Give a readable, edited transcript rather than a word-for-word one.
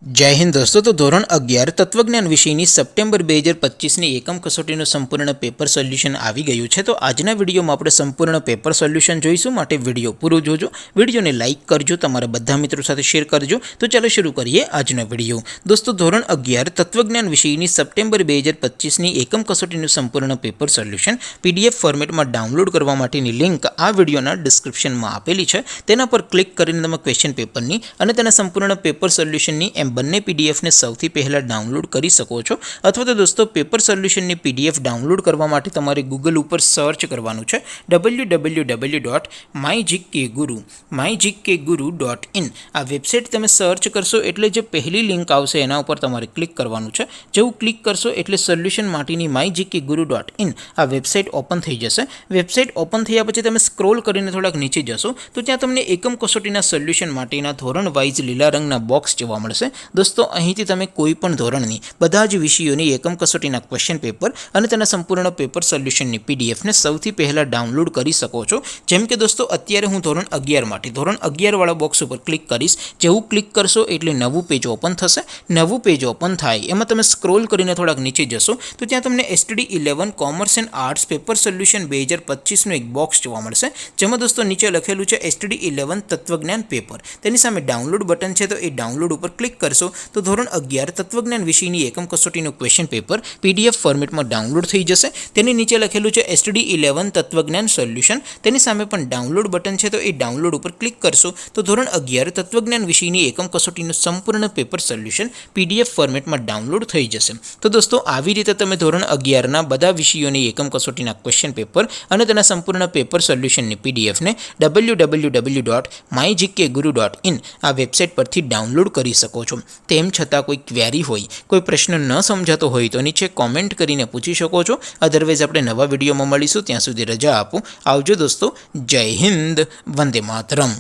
जय हिंद दोस्तों। तो ધોરણ 11 તત્વજ્ઞાન વિષયની સપ્ટેમ્બર 2025ની એકમ કસોટીનું સંપૂર્ણ પેપર સોલ્યુશન આવી ગયું છે। તો આજના વિડીયોમાં આપણે સંપૂર્ણ પેપર સોલ્યુશન જોઈશું, માટે વિડીયો પૂરો જોજો, વિડીયોને લાઇક કરજો, તમારા બધા મિત્રો સાથે શેર કરજો। તો ચાલો શરૂ કરીએ આજનો વિડીયો। દોસ્તો ધોરણ 11 તત્વજ્ઞાન વિષયની સપ્ટેમ્બર 2025ની એકમ કસોટીનું સંપૂર્ણ પેપર સોલ્યુશન PDF ફોર્મેટમાં ડાઉનલોડ કરવા માટેની લિંક આ વિડીયોના ડિસ્ક્રિપ્શનમાં આપેલી છે। તેના પર ક્લિક કરીને તમે ક્વેશ્ચન પેપરની અને તેના સંપૂર્ણ પેપર સોલ્યુશનની બંને પીડીએફને સૌથી પહેલાં ડાઉનલોડ કરી શકો છો। અથવા તો દોસ્તો પેપર સોલ્યુશનની પીડીએફ ડાઉનલોડ કરવા માટે તમારે ગૂગલ ઉપર સર્ચ કરવાનું છે www.mygkguru.in। આ વેબસાઇટ તમે સર્ચ કરશો એટલે જે પહેલી લિંક આવશે એના ઉપર તમારે ક્લિક કરવાનું છે। જેવું ક્લિક કરશો એટલે સોલ્યુશન માટેની mygkguru.in આ વેબસાઇટ ઓપન થઈ જશે। વેબસાઇટ ઓપન થયા પછી તમે સ્ક્રોલ કરીને થોડાક નીચે જશો તો ત્યાં તમને એકમ કસોટીના સોલ્યુશન માટેના ધોરણ વાઇઝ લીલા રંગના બોક્સ જોવા મળશે। દોસ્તો અહીંથી તમે કોઈ પણ ધોરણની બધા જ વિષયોની એકમ કસોટીના ક્વેશ્ચન પેપર અને તેના સંપૂર્ણ પેપર સોલ્યુશનની પીડીએફને સૌથી પહેલાં ડાઉનલોડ કરી શકો છો। જેમ કે દોસ્તો અત્યારે હું ધોરણ 11 માટે ધોરણ 11 વાળા બોક્સ ઉપર ક્લિક કરીશ। જેવું ક્લિક કરશો એટલે નવું પેજ ઓપન થશે। નવું પેજ ઓપન થાય એમાં તમે સ્ક્રોલ કરીને થોડાક નીચે જશો તો ત્યાં તમને STD11 commerce and arts paper solution 2025નું એક બોક્સ જોવા મળશે। જેમાં દોસ્તો નીચે લખેલું છે STD11 તત્વજ્ઞાન પેપર, તેની સામે ડાઉનલોડ બટન છે, તો એ ડાઉનલોડ ઉપર ક્લિક કરશો તો ધોરણ 11 તત્વજ્ઞાન વિષયની એકમ કસોટીનું ક્વેશ્ચન પેપર PDF ફોર્મેટમાં ડાઉનલોડ થઈ જશે। તેની નીચે લખેલું છે STD11 તત્વજ્ઞાન સોલ્યુશન, તેની સામે પણ ડાઉનલોડ બટન છે, તો એ ડાઉનલોડ ઉપર ક્લિક કરશો તો ધોરણ 11 તત્વજ્ઞાન વિષયની એકમ કસોટીનું સંપૂર્ણ પેપર સોલ્યુશન PDF ફોર્મેટમાં ડાઉનલોડ થઈ જશે। તો દોસ્તો આવી રીતે તમે ધોરણ 11ના બધા વિષયોની એકમ કસોટીના ક્વેશ્ચન પેપર અને તેના સંપૂર્ણ પેપર સોલ્યુશનની પીડીએફને www.mygkguru.in આ વેબસાઇટ પરથી ડાઉનલોડ કરી શકો છો। તેમ છતાં કોઈ ક્વેરી હોય, કોઈ પ્રશ્ન ન સમજાતો હોય તો નીચે કોમેન્ટ કરીને પૂછી શકો છો। અધરવાઇઝ આપણે નવા વિડીયોમાં મળીશું, ત્યાં સુધી રજા આપો। આવજો દોસ્તો, જય હિન્દ, વંદે માતરમ।